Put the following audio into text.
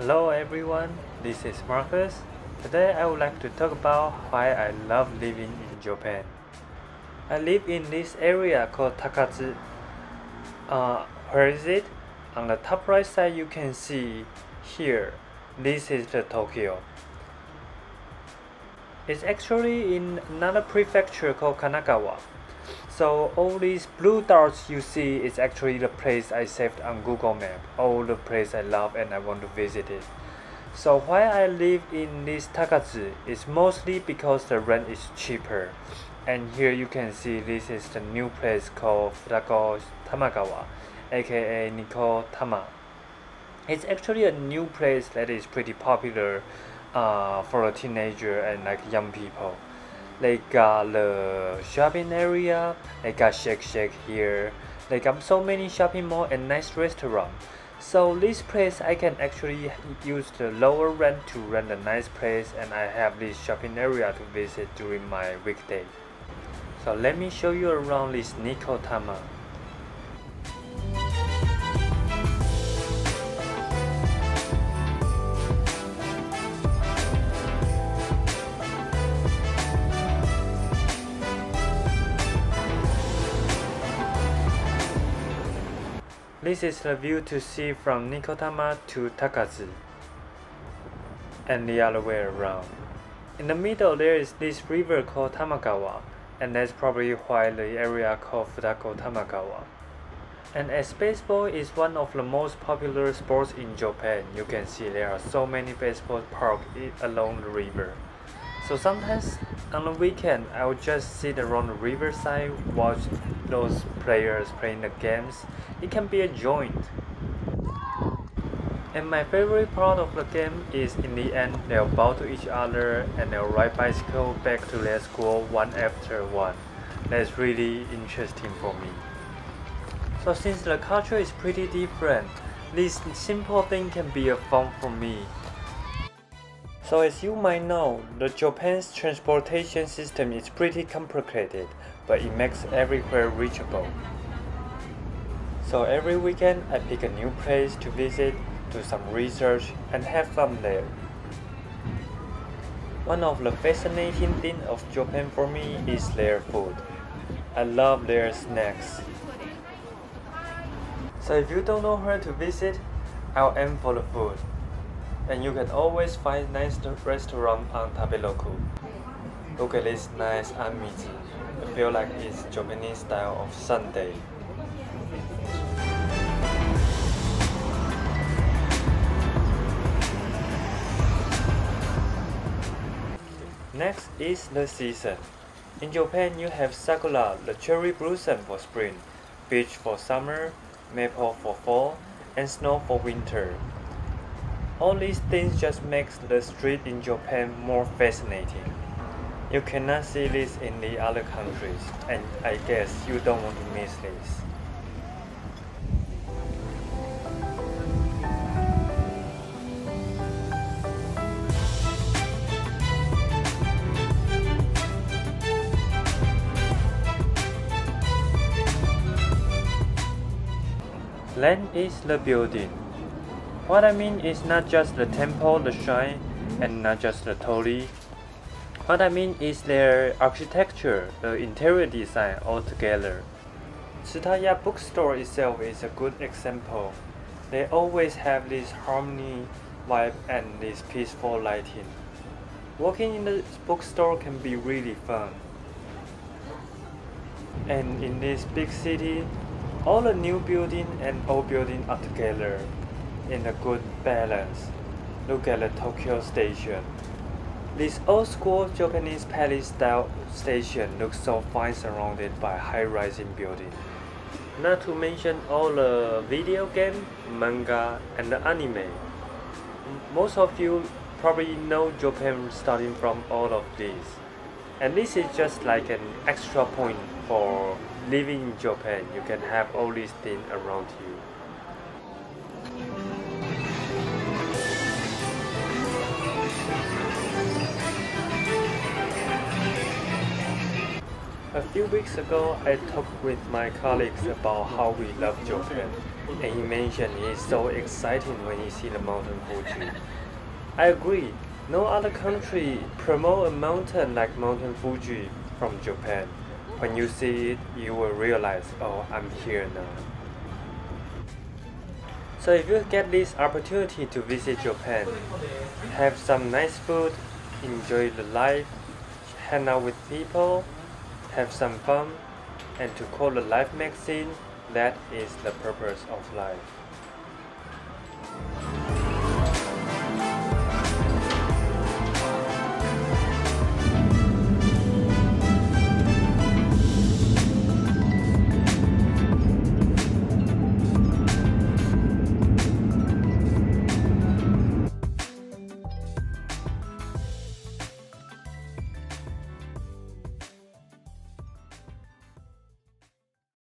Hello everyone, this is Marcus. Today I would like to talk about why I love living in Japan. I live in this area called Takatsu. Where is it? On the top right side you can see here, this is the Tokyo. It's actually in another prefecture called Kanagawa. So all these blue dots you see is actually the place I saved on Google Map. All the place I love and I want to visit it. So why I live in this Takatsu is mostly because the rent is cheaper. And here you can see this is the new place called Fudako Tamagawa, aka Niko Tama. It's actually a new place that is pretty popular for a teenager and like young people. They got the shopping area, they got Shake Shack here, they got so many shopping mall and nice restaurant. So this place I can actually use the lower rent to rent a nice place, and I have this shopping area to visit during my weekday. So let me show you around this Nikotama. This is the view to see from Nikotama to Takatsu, and the other way around. In the middle there is this river called Tamagawa, and that's probably why the area called Fudako Tamagawa. And as baseball is one of the most popular sports in Japan, you can see there are so many baseball parks along the river. So sometimes on the weekend, I would just sit around the riverside, watch those players playing the games. It can be a joint. And my favorite part of the game is in the end, they'll bow to each other and they'll ride bicycle back to their school one after one. That's really interesting for me. So since the culture is pretty different, this simple thing can be a fun for me. So as you might know, the Japan's transportation system is pretty complicated, but it makes everywhere reachable. So every weekend I pick a new place to visit, do some research, and have fun there. One of the fascinating things of Japan for me is their food. I love their snacks. So if you don't know where to visit, I'll aim for the food. And you can always find nice restaurant on Taberoku. Look at this nice anmizu. I feel like it's Japanese style of sundae. Next is the season. In Japan, you have sakura, the cherry blossom for spring, beech for summer, maple for fall, and snow for winter. All these things just makes the street in Japan more fascinating. You cannot see this in the other countries, and I guess you don't want to miss this. Land is the building. What I mean is not just the temple, the shrine, and not just the torii. What I mean is their architecture, the interior design altogether. Tsutaya bookstore itself is a good example. They always have this harmony vibe and this peaceful lighting. Walking in the bookstore can be really fun. And in this big city, all the new building and old building are together in a good balance. Look at the Tokyo station. This old school Japanese palace style station looks so fine surrounded by high-rising buildings. Not to mention all the video game, manga, and the anime. Most of you probably know Japan starting from all of these. And this is just like an extra point for living in Japan. You can have all these things around you. A few weeks ago, I talked with my colleagues about how we love Japan, and he mentioned it's so exciting when you see the mountain Fuji. I agree, no other country promote a mountain like Mountain Fuji from Japan. When you see it, you will realize, oh, I'm here now. So if you get this opportunity to visit Japan, have some nice food, enjoy the life, hang out with people, have some fun, and to quote the Life magazine, that is the purpose of life.